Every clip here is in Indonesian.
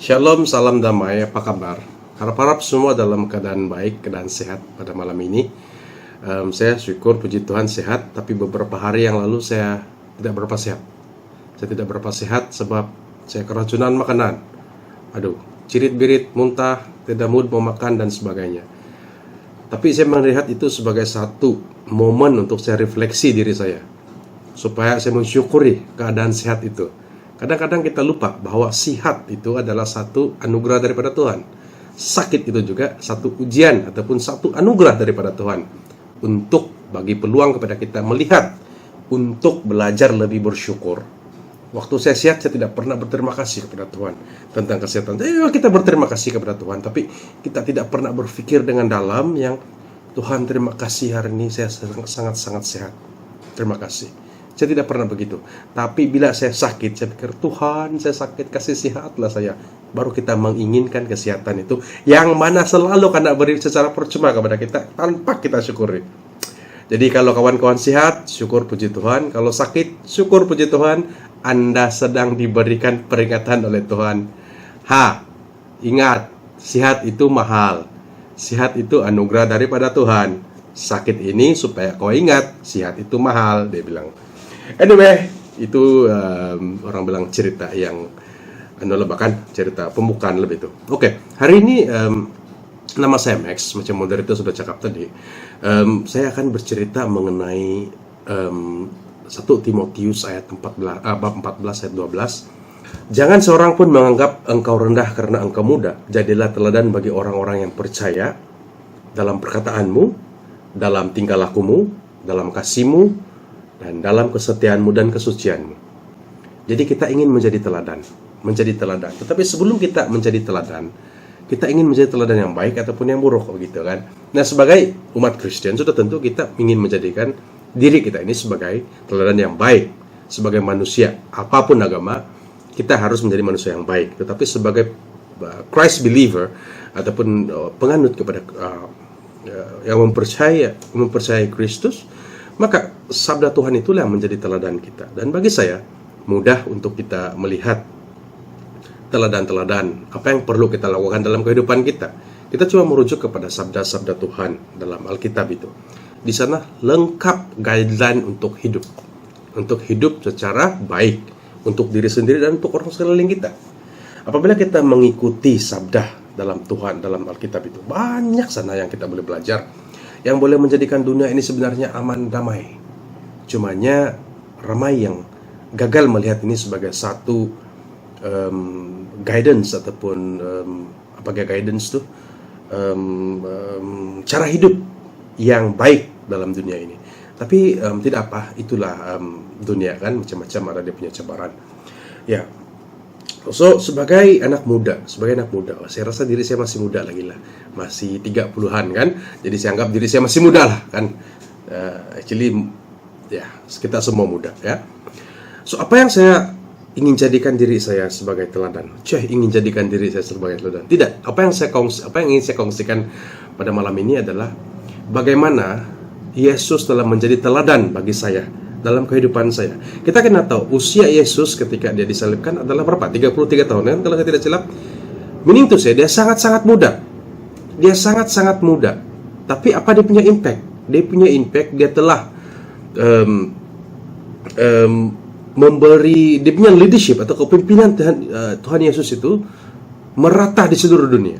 Shalom, salam damai, apa kabar? Harap-harap semua dalam keadaan baik, keadaan sehat pada malam ini. Saya syukur, puji Tuhan sehat, tapi beberapa hari yang lalu saya tidak berapa sehat. Saya tidak berapa sehat sebab saya keracunan makanan. Aduh, cirit-birit, muntah, tidak mood mau makan, dan sebagainya. Tapi saya melihat itu sebagai satu momen untuk saya refleksi diri saya, supaya saya mensyukuri keadaan sehat itu. Kadang-kadang kita lupa bahwa sihat itu adalah satu anugerah daripada Tuhan. Sakit itu juga satu ujian ataupun satu anugerah daripada Tuhan untuk bagi peluang kepada kita melihat untuk belajar lebih bersyukur. Waktu saya sehat, saya tidak pernah berterima kasih kepada Tuhan tentang kesehatan. Kita berterima kasih kepada Tuhan, tapi kita tidak pernah berpikir dengan dalam yang Tuhan, terima kasih hari ini saya sangat-sangat sehat. Terima kasih. Saya tidak pernah begitu. Tapi bila saya sakit, saya pikir, Tuhan, saya sakit, kasih sehatlah saya. Baru kita menginginkan kesehatan itu, yang mana selalu karena beri secara percuma kepada kita, tanpa kita syukuri. Jadi kalau kawan-kawan sehat, syukur puji Tuhan. Kalau sakit, syukur puji Tuhan. Anda sedang diberikan peringatan oleh Tuhan. Ingat, sehat itu mahal. Sehat itu anugerah daripada Tuhan. Sakit ini supaya kau ingat, sehat itu mahal, dia bilang. Anyway, itu orang bilang cerita yang bahkan cerita pembukaan lebih itu. Oke, hari ini nama saya Max, macam moderator sudah cakap tadi. Saya akan bercerita mengenai 1 Timotius ayat 14, bab 14 ayat 12. Jangan seorang pun menganggap engkau rendah karena engkau muda. Jadilah teladan bagi orang-orang yang percaya dalam perkataanmu, dalam tingkah lakumu, dalam kasihmu, dan dalam kesetiaanmu dan kesucianmu. Jadi kita ingin menjadi teladan. Tetapi sebelum kita menjadi teladan, kita ingin menjadi teladan yang baik ataupun yang buruk, begitu kan? Nah, sebagai umat Kristen sudah tentu kita ingin menjadikan diri kita ini sebagai teladan yang baik. Sebagai manusia, apapun agama, kita harus menjadi manusia yang baik. Tetapi sebagai Christ believer ataupun penganut kepada yang mempercayai Kristus, maka sabda Tuhan itulah yang menjadi teladan kita. Dan bagi saya, mudah untuk kita melihat teladan-teladan apa yang perlu kita lakukan dalam kehidupan kita. Kita cuma merujuk kepada sabda-sabda Tuhan dalam Alkitab itu. Di sana lengkap guideline untuk hidup. Untuk hidup secara baik, untuk diri sendiri dan untuk orang sekeliling kita. Apabila kita mengikuti sabda dalam Tuhan, dalam Alkitab itu, banyak sana yang kita boleh belajar, yang boleh menjadikan dunia ini sebenarnya aman damai. Cumanya ramai yang gagal melihat ini sebagai satu guidance ataupun guidance tuh cara hidup yang baik dalam dunia ini. Tapi tidak apa, itulah dunia kan, macam-macam ada dia punya cabaran. Ya. So, sebagai anak muda, saya rasa diri saya masih muda lagi lah. Masih 30-an kan. Jadi saya anggap diri saya masih muda lah kan. Actually, ya, kita semua muda ya. So, apa yang saya ingin jadikan diri saya sebagai teladan? Ingin jadikan diri saya sebagai teladan. Tidak, apa yang ingin saya kongsikan pada malam ini adalah bagaimana Yesus telah menjadi teladan bagi saya dalam kehidupan saya. Kita kena tahu usia Yesus ketika dia disalibkan adalah berapa? 33 tahun kan, kalau saya tidak silap. Meaning to say, dia sangat-sangat muda. Dia sangat-sangat muda. Tapi apa dia punya impact? Dia telah memberi, dia punya leadership atau kepemimpinan Tuhan Yesus itu merata di seluruh dunia.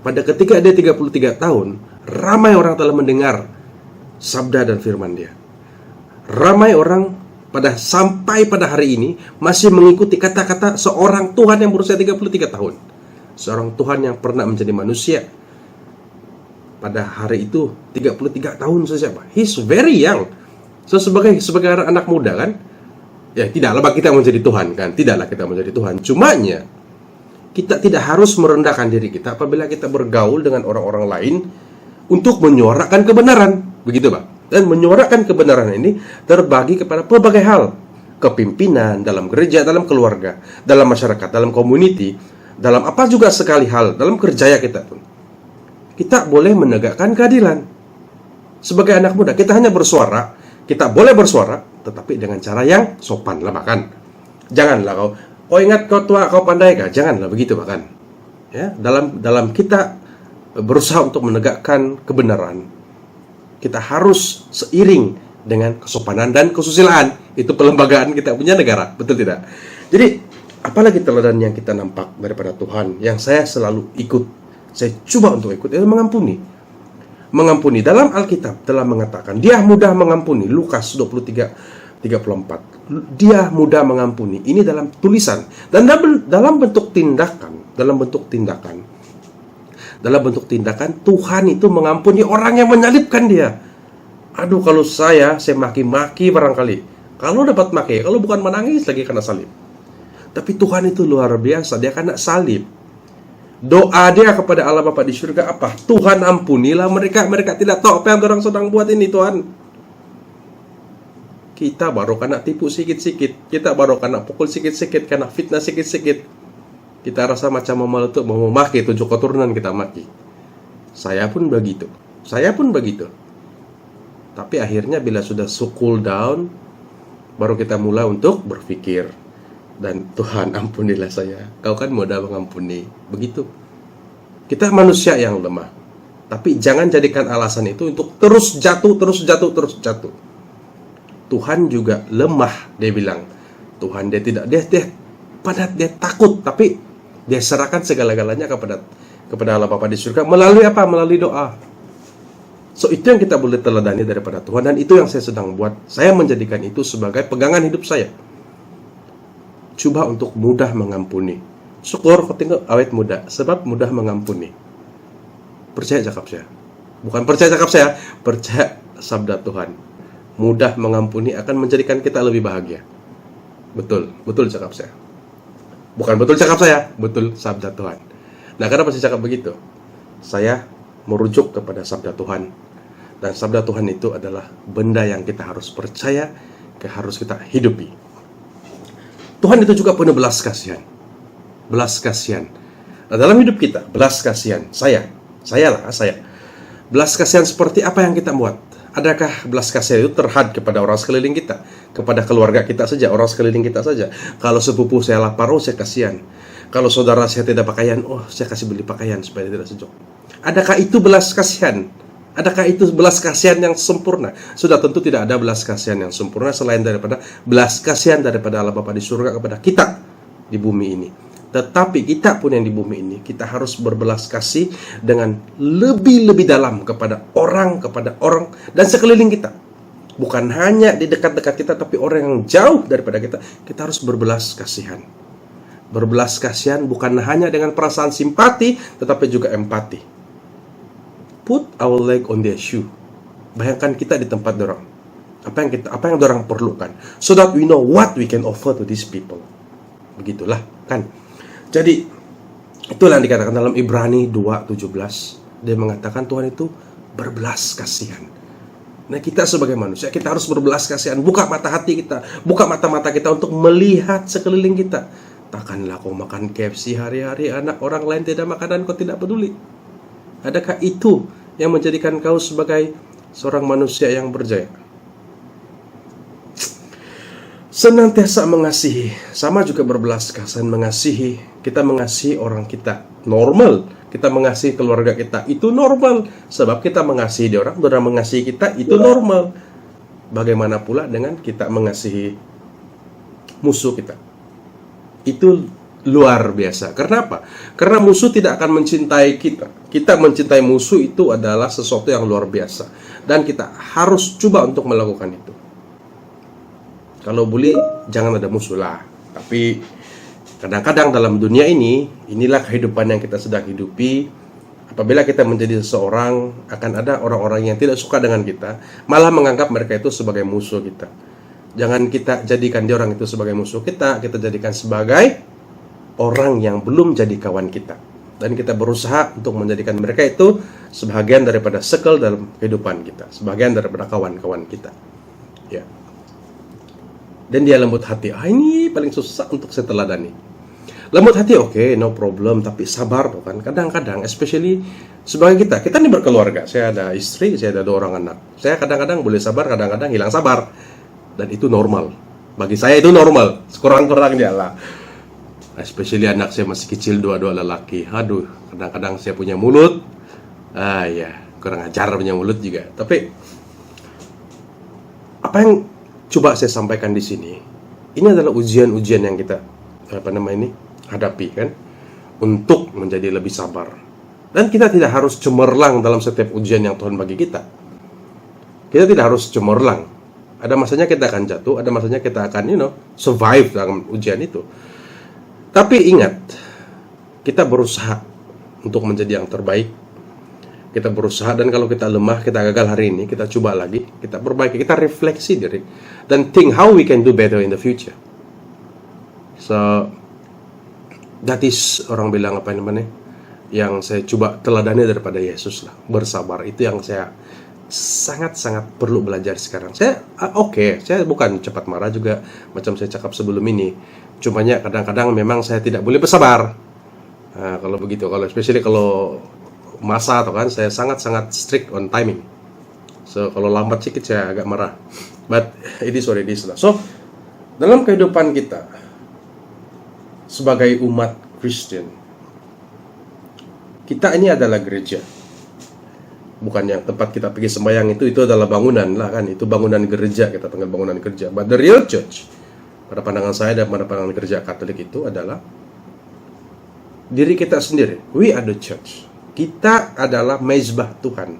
Pada ketika dia 33 tahun, ramai orang telah mendengar sabda dan firman dia. Ramai orang sampai pada hari ini masih mengikuti kata-kata seorang Tuhan yang berusia 33 tahun. Seorang Tuhan yang pernah menjadi manusia. Pada hari itu 33 tahun siapa? He's very young. So sebagai anak muda kan, ya tidaklah kita menjadi Tuhan kan, tidaklah kita menjadi Tuhan. Cumanya kita tidak harus merendahkan diri kita apabila kita bergaul dengan orang-orang lain untuk menyuarakan kebenaran, begitu Pak. Dan menyuarakan kebenaran ini terbagi kepada pelbagai hal. Kepimpinan, dalam gereja, dalam keluarga, dalam masyarakat, dalam community, dalam apa juga sekali hal, dalam kerja kita pun. Kita boleh menegakkan keadilan. Sebagai anak muda, kita hanya bersuara. Kita boleh bersuara, tetapi dengan cara yang sopan lah bahkan. Janganlah kau Kau ingat kau tua, kau pandai kah? Janganlah begitu bahkan. Ya, dalam kita berusaha untuk menegakkan kebenaran, kita harus seiring dengan kesopanan dan kesusilaan. Itu pelembagaan kita punya negara, betul tidak? Jadi, apalagi teladan yang kita nampak daripada Tuhan, yang saya selalu ikut, saya coba untuk ikut, itu mengampuni. Mengampuni. Dalam Alkitab telah mengatakan, dia mudah mengampuni. Lukas 23:34. Dia mudah mengampuni. Ini dalam tulisan. Dan dalam bentuk tindakan, Tuhan itu mengampuni orang yang menyalibkan dia. Aduh, kalau saya maki-maki barangkali. Kalau dapat maki, kalau bukan menangis lagi karena salib. Tapi Tuhan itu luar biasa, dia kena salib. Doa dia kepada Allah Bapa di surga apa? Tuhan ampunilah mereka tidak tahu apa yang orang sedang buat ini, Tuhan. Kita baru kena tipu sikit-sikit, kita baru kena pukul sikit-sikit, kena fitnah sikit-sikit. Kita rasa macam mau memaki 7 keturunan kita maki. Saya pun begitu. Tapi akhirnya bila sudah cool down, baru kita mulai untuk berpikir. Dan Tuhan ampunilah saya, kau kan mudah mengampuni. Begitu. Kita manusia yang lemah. Tapi jangan jadikan alasan itu untuk terus jatuh. Tuhan juga lemah, dia bilang. Tuhan dia tidak, dia takut, tapi dia serahkan segala-galanya kepada Allah Bapa di surga melalui apa? Melalui doa. So itu yang kita boleh teladani daripada Tuhan, dan itu yang saya sedang buat. Saya menjadikan itu sebagai pegangan hidup saya. Coba untuk mudah mengampuni. Syukur ketika awet muda, sebab mudah mengampuni. Percaya cakap saya. Bukan percaya cakap saya, percaya sabda Tuhan. Mudah mengampuni akan menjadikan kita lebih bahagia. Betul cakap saya. Bukan betul cakap saya, betul sabda Tuhan. Nah, kenapa saya cakap begitu? Saya merujuk kepada sabda Tuhan. Dan sabda Tuhan itu adalah benda yang kita harus percaya, harus kita hidupi. Tuhan itu juga penuh belas kasihan. Belas kasihan. Nah, dalam hidup kita, belas kasihan. Saya. Belas kasihan seperti apa yang kita buat? Adakah belas kasihan itu terhad kepada orang sekeliling kita? Kepada keluarga kita saja, orang sekeliling kita saja. Kalau sepupu saya lapar, saya kasihan. Kalau saudara saya tidak pakaian, saya kasih beli pakaian supaya dia tidak sejuk. Adakah itu belas kasihan? Adakah itu belas kasihan yang sempurna? Sudah tentu tidak ada belas kasihan yang sempurna selain daripada belas kasihan daripada Allah Bapa di surga kepada kita di bumi ini. Tetapi kita pun yang di bumi ini, kita harus berbelas kasih dengan lebih dalam kepada orang dan sekeliling kita. Bukan hanya di dekat-dekat kita, tapi orang yang jauh daripada kita. Kita harus berbelas kasihan. Berbelas kasihan bukan hanya dengan perasaan simpati, tetapi juga empati. Put our leg on their shoe. Bayangkan kita di tempat dorang. Apa yang dorang perlukan, so that we know what we can offer to these people. Begitulah kan. Jadi itulah yang dikatakan dalam Ibrani 2:17. Dia mengatakan Tuhan itu berbelas kasihan. Nah, kita sebagai manusia, kita harus berbelas kasihan. Buka mata hati kita, buka mata-mata kita untuk melihat sekeliling kita. Takkanlah kau makan KFC hari-hari, anak orang lain tidak makan dan kau tidak peduli. Adakah itu yang menjadikan kau sebagai seorang manusia yang berjaya? Senantiasa mengasihi, sama juga berbelas kasihan, mengasihi. Kita mengasihi orang kita normal, kita mengasihi keluarga kita itu normal, sebab kita mengasihi dia, orang mengasihi kita itu normal. Bagaimana pula dengan kita mengasihi musuh kita? Itu luar biasa. Karena apa? Karena musuh tidak akan mencintai kita. Kita mencintai musuh itu adalah sesuatu yang luar biasa, dan kita harus coba untuk melakukan itu. Kalau boleh jangan ada musuh lah. Tapi kadang-kadang dalam dunia ini, inilah kehidupan yang kita sedang hidupi. Apabila kita menjadi seseorang, akan ada orang-orang yang tidak suka dengan kita, malah menganggap mereka itu sebagai musuh kita. Jangan kita jadikan dia orang itu sebagai musuh kita jadikan sebagai orang yang belum jadi kawan kita. Dan kita berusaha untuk menjadikan mereka itu sebagian daripada circle dalam kehidupan kita, sebagian daripada kawan-kawan kita. Ya. Dan dia lembut hati. Ini paling susah untuk saya teladani. Lembut hati oke, no problem, tapi sabar kan. Kadang-kadang, especially sebagai kita ini berkeluarga. Saya ada istri, saya ada 2 orang anak. Saya kadang-kadang boleh sabar, kadang-kadang hilang sabar. Dan itu normal. Bagi saya itu normal, sekurang-kurangnya lah. Especially anak saya masih kecil, dua-dua lelaki. Aduh, kadang-kadang saya punya mulut. Ya, kurang ajar punya mulut juga. Tapi apa yang coba saya sampaikan di sini, ini adalah ujian-ujian yang kita hadapi kan, untuk menjadi lebih sabar. Dan kita tidak harus cemerlang dalam setiap ujian yang Tuhan bagi kita. Kita tidak harus cemerlang. Ada masanya kita akan jatuh, ada masanya kita akan survive dalam ujian itu. Tapi ingat, kita berusaha untuk menjadi yang terbaik. Kita berusaha, dan kalau kita lemah, kita gagal hari ini, kita coba lagi, kita perbaiki, kita refleksi diri, dan think how we can do better in the future. So that is, orang bilang yang saya coba teladani daripada Yesus lah, bersabar. Itu yang saya sangat-sangat perlu belajar sekarang. Saya saya bukan cepat marah juga, macam saya cakap sebelum ini. Cumanya kadang-kadang memang saya tidak boleh bersabar. Kalau begitu, especially kalau masa atau kan, saya sangat-sangat strict on timing. So kalau lambat sedikit saya agak marah. But it is what it is lah. So dalam kehidupan kita sebagai umat Kristen, kita ini adalah gereja. Bukan yang tempat kita pergi sembahyang itu adalah bangunan lah kan, itu bangunan gereja, kita panggil bangunan gereja. But the real church, pada pandangan saya dan pada pandangan gereja Katolik, itu adalah diri kita sendiri. We are the church. Kita adalah mezbah Tuhan.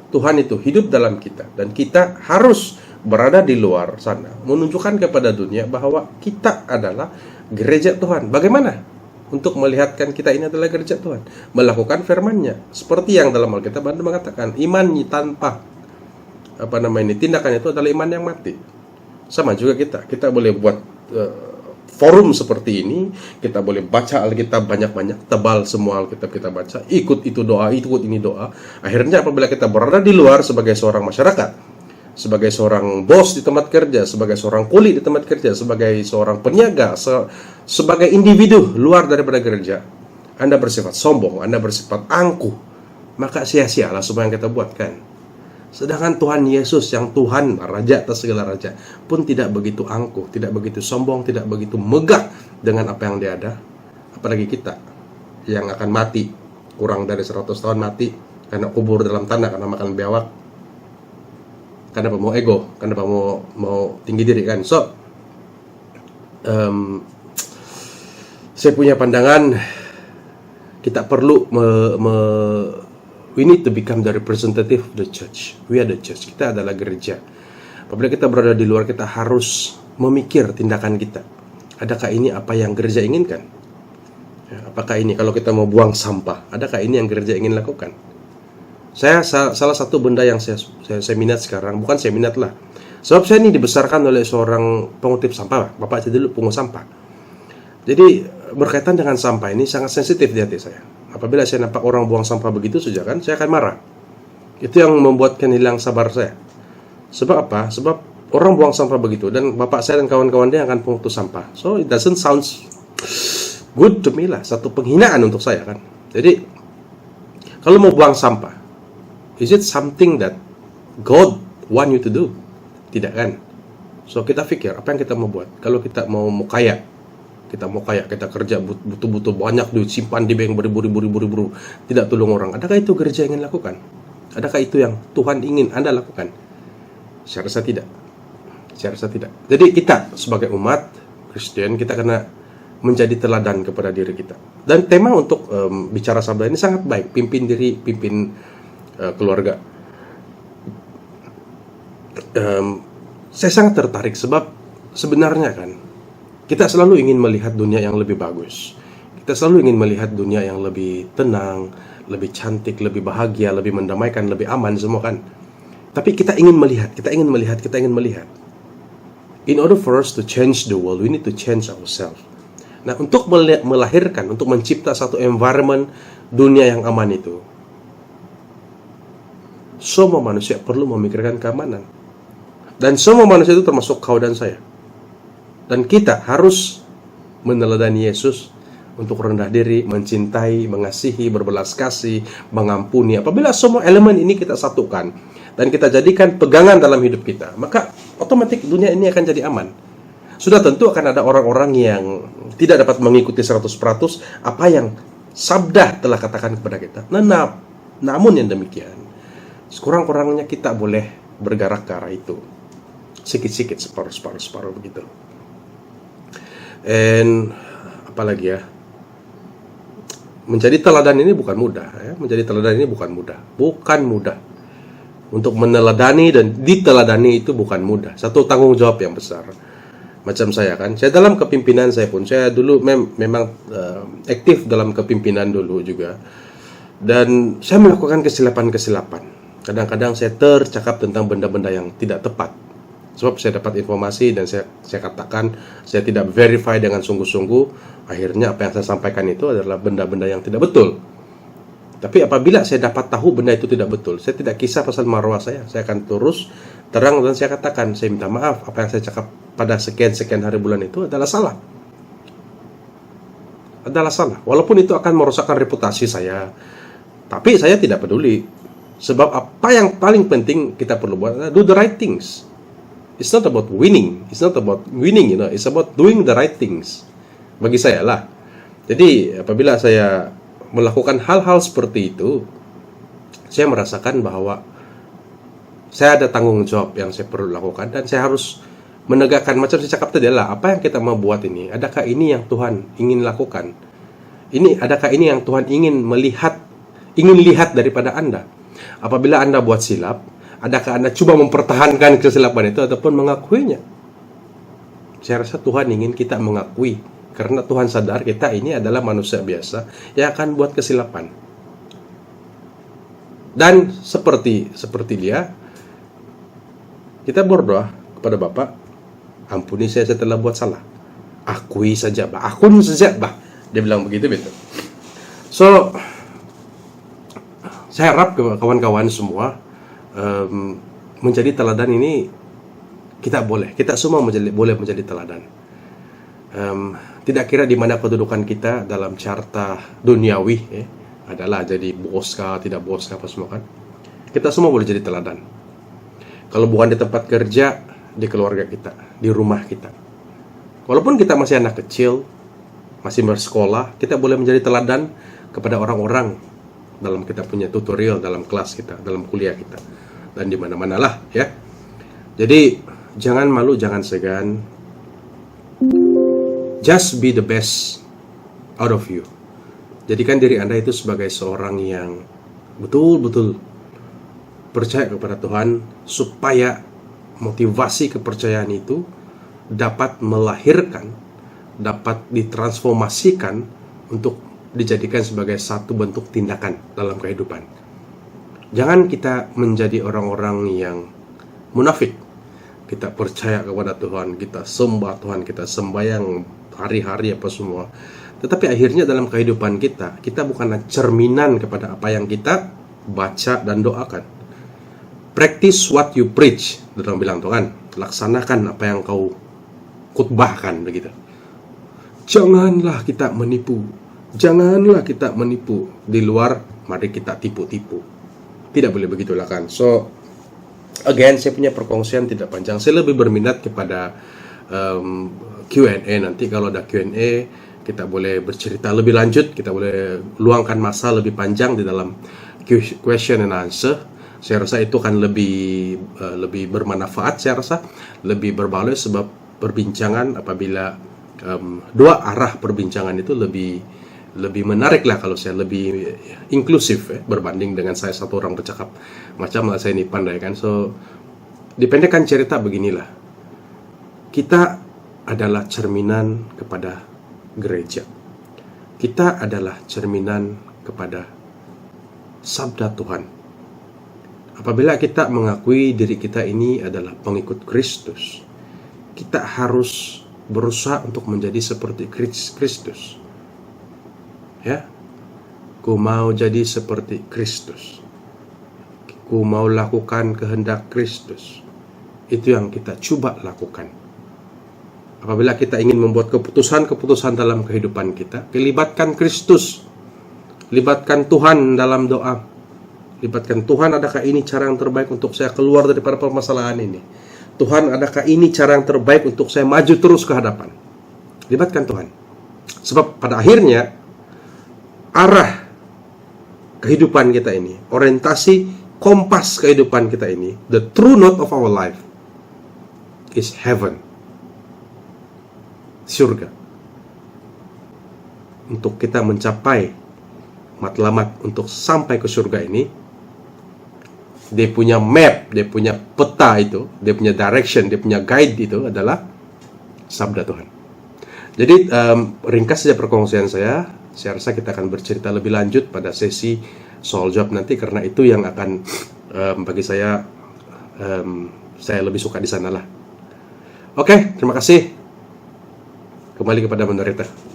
Tuhan itu hidup dalam kita, dan kita harus berada di luar sana menunjukkan kepada dunia bahwa kita adalah gereja Tuhan. Bagaimana untuk melihatkan kita ini adalah gereja Tuhan? Melakukan firman-Nya. Seperti yang dalam Alkitab mengatakan, iman tanpa tindakan itu adalah iman yang mati. Sama juga kita boleh buat forum seperti ini, kita boleh baca Alkitab banyak-banyak, tebal semua Alkitab kita baca, ikut itu doa, ikut ini doa. Akhirnya apabila kita berada di luar sebagai seorang masyarakat, sebagai seorang bos di tempat kerja, sebagai seorang kuli di tempat kerja, sebagai seorang peniaga, sebagai individu luar daripada gereja, Anda bersifat sombong, Anda bersifat angkuh, maka sia-sialah semua yang kita buat kan. Sedangkan Tuhan Yesus yang Tuhan, Raja atas segala raja, pun tidak begitu angkuh, tidak begitu sombong, tidak begitu megah dengan apa yang Dia ada. Apalagi kita yang akan mati, kurang dari 100 tahun mati, karena kubur dalam tanah, karena makan biawak, karena mau ego, karena mau tinggi diri kan. So saya punya pandangan, kita perlu we need to become the representative of the church. We are the church. Kita adalah gereja. Apabila kita berada di luar, kita harus memikir tindakan kita. Adakah ini apa yang gereja inginkan? Apakah ini, kalau kita mau buang sampah, adakah ini yang gereja ingin lakukan? Salah satu benda yang saya minat sekarang, bukan saya minat lah, sebab saya ini dibesarkan oleh seorang pengutip sampah. Bapak saya dulu pungut sampah. Jadi berkaitan dengan sampah ini sangat sensitif di hati saya. Apabila saya nampak orang buang sampah begitu saja kan, saya akan marah. Itu yang membuatkan hilang sabar saya. Sebab apa? Sebab orang buang sampah begitu, dan bapak saya dan kawan-kawan dia akan pungut sampah. So it doesn't sound good to me lah. Satu penghinaan untuk saya kan. Jadi kalau mau buang sampah, is it something that God want you to do? Tidak kan? So kita pikir, apa yang kita mau buat? Kalau kita mau kaya, kita kerja butuh banyak duit, simpan di bank beribu-ribu, tidak tolong orang. Adakah itu gereja ingin lakukan? Adakah itu yang Tuhan ingin Anda lakukan? Saya rasa tidak. Jadi kita sebagai umat Kristen, kita kena menjadi teladan kepada diri kita. Dan tema untuk bicara sabar ini sangat baik. Pimpin diri, pimpin keluarga. Saya sangat tertarik sebab sebenarnya kan, kita selalu ingin melihat dunia yang lebih bagus. Kita selalu ingin melihat dunia yang lebih tenang, lebih cantik, lebih bahagia, lebih mendamaikan, lebih aman semua kan. Tapi kita ingin melihat. In order for us to change the world, we need to change ourselves. Nah, untuk melahirkan, untuk mencipta satu environment dunia yang aman itu, semua manusia perlu memikirkan keamanan. Dan semua manusia itu termasuk kau dan saya. Dan kita harus meneladani Yesus untuk rendah diri, mencintai, mengasihi, berbelas kasih, mengampuni. Apabila semua elemen ini kita satukan dan kita jadikan pegangan dalam hidup kita, maka otomatis dunia ini akan jadi aman. Sudah tentu akan ada orang-orang yang tidak dapat mengikuti 100% apa yang sabda telah katakan kepada kita. Namun yang demikian, sekurang-kurangnya kita boleh bergerak ke arah itu. Sikit-sikit, separuh begitu. And apalagi ya, menjadi teladan ini bukan mudah ya. Menjadi teladan ini bukan mudah. Untuk meneladani dan diteladani itu bukan mudah. Satu tanggung jawab yang besar. Macam saya dalam kepimpinan saya pun, saya dulu memang aktif dalam kepimpinan dulu juga. Dan saya melakukan kesilapan-kesilapan. Kadang-kadang saya tercakap tentang benda-benda yang tidak tepat. Sebab saya dapat informasi dan saya katakan, saya tidak verify dengan sungguh-sungguh. Akhirnya apa yang saya sampaikan itu adalah benda-benda yang tidak betul. Tapi apabila saya dapat tahu benda itu tidak betul, saya tidak kisah pasal marwah saya akan terus terang dan saya katakan, saya minta maaf, apa yang saya cakap pada sekian hari bulan itu adalah salah. Walaupun itu akan merusakkan reputasi saya, tapi saya tidak peduli. Sebab apa yang paling penting kita perlu buat adalah do the right things. It's not about winning, it's about doing the right things. Bagi saya lah. Jadi apabila saya melakukan hal-hal seperti itu, saya merasakan bahwa saya ada tanggung jawab yang saya perlu lakukan dan saya harus menegakkan, macam saya cakap tadi adalah, apa yang kita mau buat ini, adakah ini yang Tuhan ingin lakukan? Adakah ini yang Tuhan ingin lihat daripada Anda? Apabila Anda buat silap, adakah Anda coba mempertahankan kesilapan itu ataupun mengakuinya? Saya rasa Tuhan ingin kita mengakui, karena Tuhan sadar kita ini adalah manusia biasa yang akan buat kesilapan. Dan seperti dia, kita berdoa kepada Bapa, ampuni saya telah buat salah. Akui saja, akun saja, dia bilang begitu, betul. So, saya harap kawan-kawan semua menjadi teladan ini. Kita semua boleh menjadi teladan. Tidak kira di mana kedudukan kita dalam carta duniawi, adalah jadi bos kah, tidak bos kah, apa semua kan. Kita semua boleh jadi teladan. Kalau bukan di tempat kerja, di keluarga kita, di rumah kita. Walaupun kita masih anak kecil, masih bersekolah, kita boleh menjadi teladan kepada orang-orang dalam kita punya tutorial, dalam kelas kita, dalam kuliah kita, dan di mana-mana lah ya. Jadi jangan malu, jangan segan. Just be the best out of you. Jadikan diri Anda itu sebagai seorang yang betul-betul percaya kepada Tuhan, supaya motivasi kepercayaan itu dapat melahirkan, dapat ditransformasikan untuk dijadikan sebagai satu bentuk tindakan dalam kehidupan. Jangan kita menjadi orang-orang yang munafik. Kita percaya kepada Tuhan, kita sembah Tuhan, kita sembahyang hari-hari apa semua. Tetapi akhirnya dalam kehidupan kita bukanlah cerminan kepada apa yang kita baca dan doakan. Practice what you preach, Tuhan bilang Tuhan, laksanakan apa yang kau khotbahkan, begitu. Janganlah kita menipu di luar, mari kita tipu-tipu. Tidak boleh begitulah kan. So again, saya punya perkongsian tidak panjang. Saya lebih berminat kepada Q&A. Nanti kalau ada Q&A, kita boleh bercerita lebih lanjut, kita boleh luangkan masa lebih panjang di dalam question and answer. Saya rasa itu akan lebih bermanfaat, saya rasa lebih berbaloi, sebab perbincangan apabila dua arah perbincangan itu lebih menarik lah, kalau saya lebih inklusif berbanding dengan saya satu orang bercakap macam saya ini pandai kan. So dipendekkan cerita beginilah, kita adalah cerminan kepada gereja, kita adalah cerminan kepada sabda Tuhan. Apabila kita mengakui diri kita ini adalah pengikut Kristus, kita harus berusaha untuk menjadi seperti Kristus. Ya, ku mau jadi seperti Kristus. Ku mau lakukan kehendak Kristus. Itu yang kita coba lakukan. Apabila kita ingin membuat keputusan-keputusan dalam kehidupan kita, libatkan Kristus, libatkan Tuhan dalam doa. Libatkan Tuhan, adakah ini cara yang terbaik untuk saya keluar daripada permasalahan ini? Tuhan, adakah ini cara yang terbaik untuk saya maju terus ke hadapan? Libatkan Tuhan. Sebab pada akhirnya arah kehidupan kita ini, orientasi kompas kehidupan kita ini, the true note of our life is heaven, surga. Untuk kita mencapai matlamat untuk sampai ke surga ini, dia punya map, dia punya peta itu, dia punya direction, dia punya guide itu adalah sabda Tuhan. Jadi ringkas saja perkongsian saya. Saya rasa kita akan bercerita lebih lanjut pada sesi soal jawab nanti, karena itu yang akan bagi saya lebih suka di sana lah. Oke, terima kasih. Kembali kepada moderator.